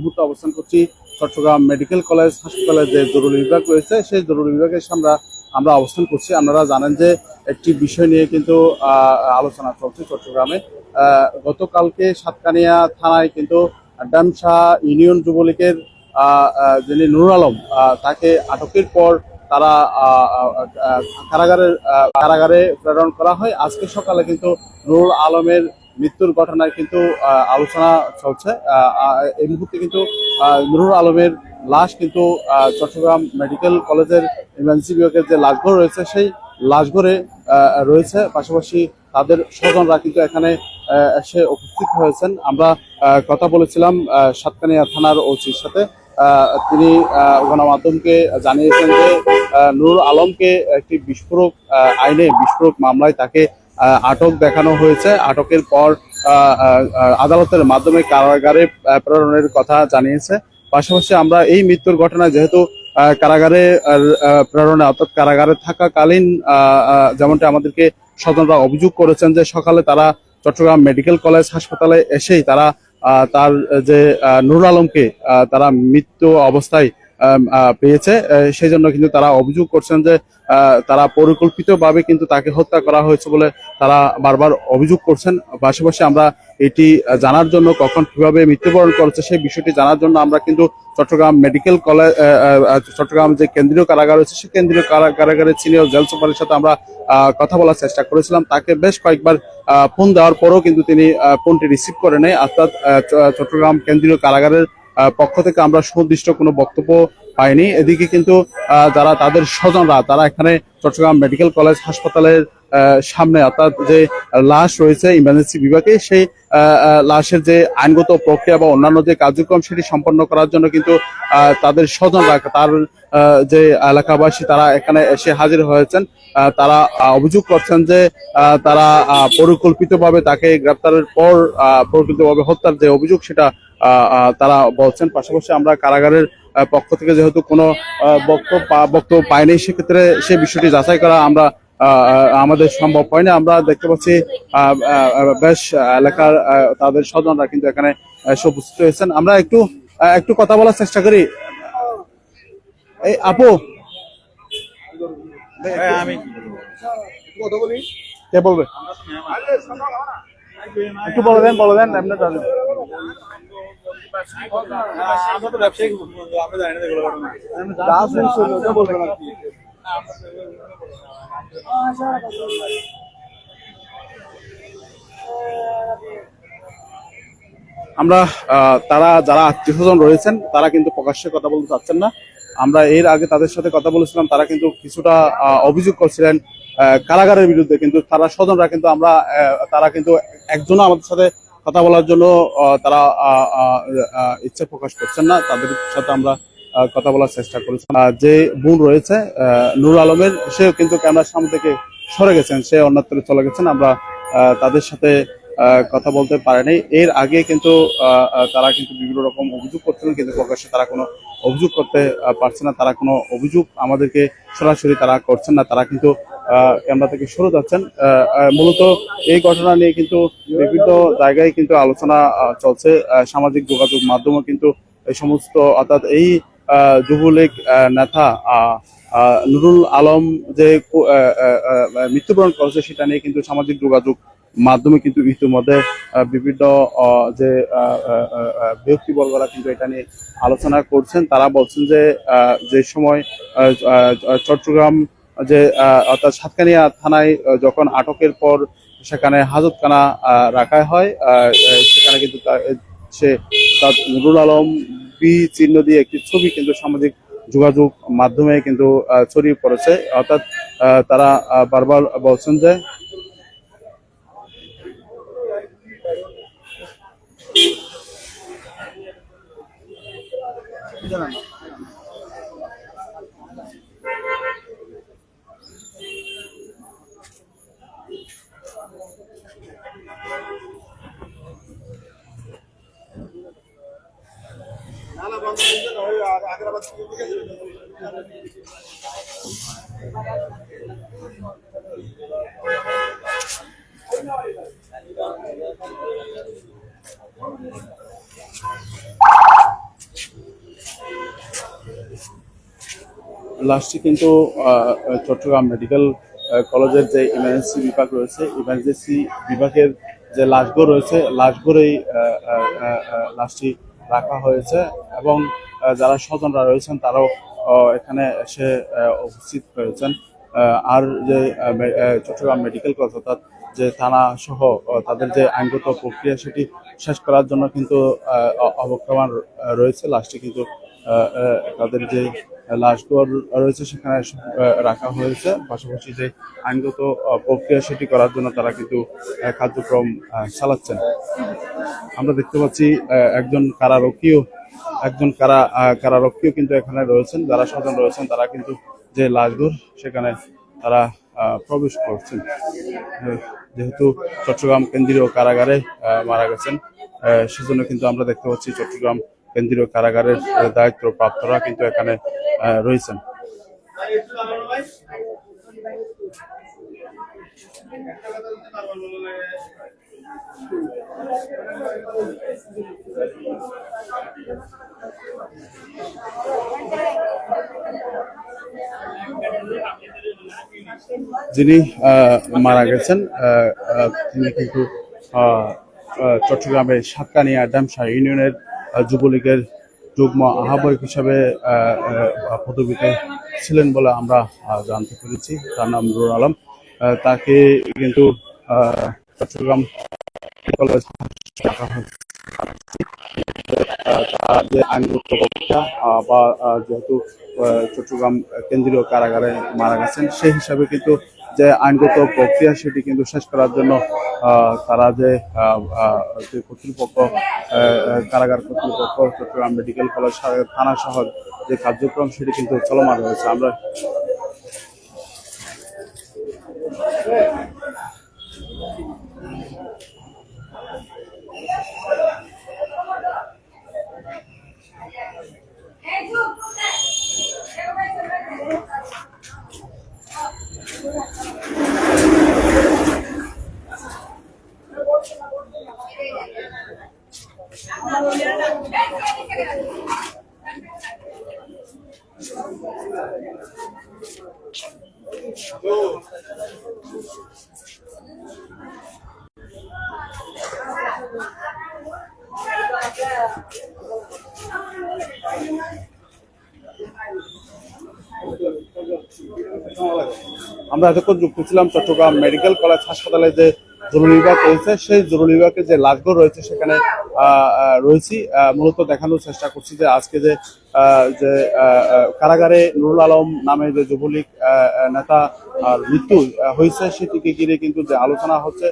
মুহূর্তে অবস্থান করছি চট্টগ্রাম মেডিকেল কলেজ হাসপাতালের যে জরুরি বিভাগ রয়েছে সেই জরুরি বিভাগের সামনে আমরা অবস্থান করছি। আপনারা জানেন যে একটি বিষয় নিয়ে কিন্তু আলোচনা চলছে চট্টগ্রামে। গতকালকে সাতকানিয়া থানায় কিন্তু ডামসা ইউনিয়ন যুবলীগের যিনি নুরুল আলম তাকে আটকের পর তারা কারাগারে প্রেরণ করা হয়। আজকে সকালে কিন্তু নুরুল আলমের মৃত্যুর ঘটনায় কিন্তু আলোচনা চলছে। এই মুহূর্তে কিন্তু নুরুল আলমের লাশ কিন্তু চট্টগ্রাম মেডিকেল কলেজের ইমার্জেন্সি বিভাগের যে লাশঘর রয়েছে সেই লাশঘরে রয়েছে। পাশাপাশি তাদের স্বজনরা কিন্তু এখানে এসে উপস্থিত হয়েছেন। আমরা কথা বলেছিলাম সাতকানিয়া থানার ওসির সাথে। তিনি গণমাধ্যমকে জানিয়েছেন যে নুরুল আলমকে একটি বিস্ফোরক বিস্ফোরক মামলায় তাকে আটক দেখানো হয়েছে। আটকের পর আদালতের মাধ্যমে কারাগারে প্রেরণের কথা জানিয়েছে। পাশাপাশি আমরা এই মৃত্যুর ঘটনায় যেহেতু কারাগারে প্রেরণে অর্থাৎ কারাগারে থাকাকালীন যেমনটা আমাদেরকে স্বজনরা অভিযোগ করেছেন যে সকালে তারা চট্টগ্রাম মেডিকেল কলেজ হাসপাতালে এসেই তারা তার যে নুরুল আলমকে তারা মৃত্যু অবস্থায় পেয়েছে। সেই জন্য কিন্তু তারা অভিযোগ করছেন যে তারা পরিকল্পিতভাবে কিন্তু তাকে হত্যা করা হয়েছে বলে তারা বারবার অভিযোগ করছেন। পাশাপাশি আমরা এটি জানার জন্য কখন কিভাবে মৃত্যুবরণ করেছে সেই বিষয়টি জানার জন্য আমরা কিন্তু চট্টগ্রাম মেডিকেল কলেজ চট্টগ্রাম যে কেন্দ্রীয় কারাগার রয়েছে সেই কেন্দ্রীয় কারাগারের সিনিয়র জেল সুপারের সাথে আমরা কথা বলার চেষ্টা করেছিলাম। তাকে বেশ কয়েকবার ফোন দেওয়ার পরেও কিন্তু তিনি ফোনটি রিসিভ করে নেয়। অর্থাৎ চট্টগ্রাম কেন্দ্রীয় কারাগারের পক্ষ থেকে আমরা সুনির্দিষ্ট কোনো বক্তব্য পাইনি। এদিকে কিন্তু যারা তাদের স্বজনরা তারা এখানে চট্টগ্রাম মেডিকেল কলেজ হাসপাতালের সামনে অর্থাৎ যে লাশ রয়েছে ইমার্জেন্সি বিভাগে সেই লাশের যে আইনগত প্রক্রিয়া বা অন্যান্য যে কার্যক্রম সেটি সম্পন্ন করার জন্য কিন্তু তাদের স্বজনরা তার যে এলাকাবাসী তারা এখানে এসে হাজির হয়েছেন। তারা অভিযোগ করছেন যে তারা পরিকল্পিতভাবে তাকে গ্রেপ্তারের পর পরিকল্পিতভাবে হত্যার যে অভিযোগ সেটা তারা বলছেন। পাশাপাশি আমরা কারাগারের পক্ষ থেকে যেহেতু কোনো বক্তব্য পাইনি সেক্ষেত্রে সে বিষয়টি যাচাই করা আমাদের সম্ভব হয়নি। আমরা দেখতে পাচ্ছি বেশ এলাকার তাদের স্বজনরা কিন্তু এখানে এসে উপস্থিত হয়েছেন। আমরা একটু কথা বলার চেষ্টা করি। এই আপু আমি কথা বলি, কে বলবে? একটু বলে দেন এমনি আমরা তো ব্যবসায়িক আমরা জানি না বলবেন আর কি। আমরা তারা যারা আত্মীয় স্বজন রয়েছেন তারা কিন্তু প্রকাশ্যে কথা বলতে চাচ্ছেন না। আমরা এর আগে তাদের সাথে কথা বলেছিলাম, তারা কিন্তু কিছুটা অভিযোগ করছিলেন কারাগারের বিরুদ্ধে, কিন্তু তারা স্বজনরা কিন্তু তারা কিন্তু একজনও আমাদের সাথে কথা বলার জন্য তারা ইচ্ছা প্রকাশ করছেন না। তাদের সাথে আমরা কথা বলার চেষ্টা করেছি। যে বোন রয়েছে নুরুল আলমের, সেও কিন্তু ক্যামেরার সামনে থেকে সরে গেছেন, সে অন্যত্র চলে গেছেন। আমরা তাদের সাথে কথা বলতে পারেনি। এর আগে কিন্তু তারা কিন্তু বিভিন্ন রকম অভিযোগ করছিলেন, কিন্তু প্রকাশ্যে তারা কোনো অভিযোগ করতে পারছে না। তারা কোনো অভিযোগ আমাদেরকে সরাসরি তারা করছেন না, তারা কিন্তু ক্যামেরা থেকে সরে যাচ্ছেন। মূলত এই ঘটনা নিয়ে কিন্তু বিভিন্ন জায়গায় কিন্তু আলোচনা চলছে। সামাজিক যোগাযোগ মাধ্যমে কিন্তু এই সমস্ত অর্থাৎ এই যুবলীগ নেতা নুরুল আলম যে মৃত্যুবরণ করেছে সেটা নিয়ে কিন্তু সামাজিক যোগাযোগ মাধ্যমে কিন্তু ইতিমধ্যে বিভিন্ন যে ব্যক্তিবর্গরা কিন্তু এটা নিয়ে আলোচনা করছেন। তারা বলছেন যে যে সময় চট্টগ্রাম যে অর্থাৎ সাতকানিয়া থানায় যখন আটকের পর সেখানে হাজতখানা রাখা হয়, সেখানে কিন্তু সে নুরুল আলম বি চিহ্ন দিয়ে একটি ছবি কিন্তু সামাজিক যোগাযোগ মাধ্যমে কিন্তু ছড়িয়ে পড়েছে। অর্থাৎ তারা বারবার বলছেন যে লাশটি কিন্তু চট্টগ্রাম মেডিকেল কলেজের যে ইমার্জেন্সি বিভাগ রয়েছে, ইমার্জেন্সি বিভাগের যে লাশগুলো রয়েছে, লাশগুলোই লাশটি রাখা হয়েছে এবং যারা স্বজনরা রয়েছেন তারাও এখানে এসে উপস্থিত হয়েছেন। আর যে চট্টগ্রাম মেডিকেল কলেজ অর্থাৎ যে থানা সহ তাদের যে আইনগত প্রক্রিয়া সেটি শেষ করার জন্য কিন্তু অবক্রমণ রয়েছে। লাশটি কিন্তু তাদের যে লাশগুলো রয়েছে সেখানে রাখা হয়েছে, পাশাপাশি যে আইনগত প্রক্রিয়া সেটি করার জন্য তারা কিন্তু কার্যক্রম চালাচ্ছেন। আমরা দেখতে পাচ্ছি একজন কারারক্ষীও কিন্তু এখানে রয়েছেন, যারা স্বজন রয়েছেন তারা কিন্তু যে লাশগুলো সেখানে তারা প্রবেশ করছেন। যেহেতু চট্টগ্রাম কেন্দ্রীয় কারাগারে মারা গেছেন, সেজন্য কিন্তু আমরা দেখতে পাচ্ছি চট্টগ্রাম কেন্দ্রীয় কারাগারের দায়িত্বপ্রাপ্তরা কিন্তু এখানে রয়েছেন। যিনি মারা গেছেন তিনি কিন্তু চট্টগ্রামের সাতকানিয়া ড্যামসা ইউনিয়নের যুবলীগের যুগ্ম আহ্বায়ক হিসাবে পদবিতে ছিলেন বলে আমরা জানতে পেরেছি। তার নাম নুরুল আলম। তাকে কিন্তু চট্টগ্রাম কলেজ যে আইনগত প্রক্রিয়া বা যেহেতু চট্টগ্রাম কেন্দ্রীয় কারাগারে মারা গেছেন সেই হিসাবে কিন্তু যে আইনগত প্রক্রিয়া সেটি কিন্তু শেষ করার জন্য তারা যে কর্তৃপক্ষ কারাগার কর্তৃপক্ষ চট্টগ্রাম মেডিকেল কলেজ থানা সহ যে কার্যক্রম সেটি কিন্তু চলমান রয়েছে। আমরা এতক্ষণ যুক্ত ছিলাম চট্টগ্রাম মেডিকেল কলেজ হাসপাতালে যে জরুরি বিভাগ রয়েছে, সেই জরুরি বিভাগে যে লাশগুলো রয়েছে সেখানে রয়েছি। মূলত দেখানোর চেষ্টা করছি যে আজকে যে কারাগারে নুরুল আলম নামে যে যুবলীগ নেতা মৃত্যু হয়েছে সেটিকে ঘিরে কিন্তু যে আলোচনা হচ্ছে,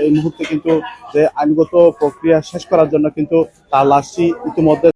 এই মুহূর্তে কিন্তু যে আইনগত প্রক্রিয়া শেষ করার জন্য কিন্তু তার লাশটি ইতিমধ্যে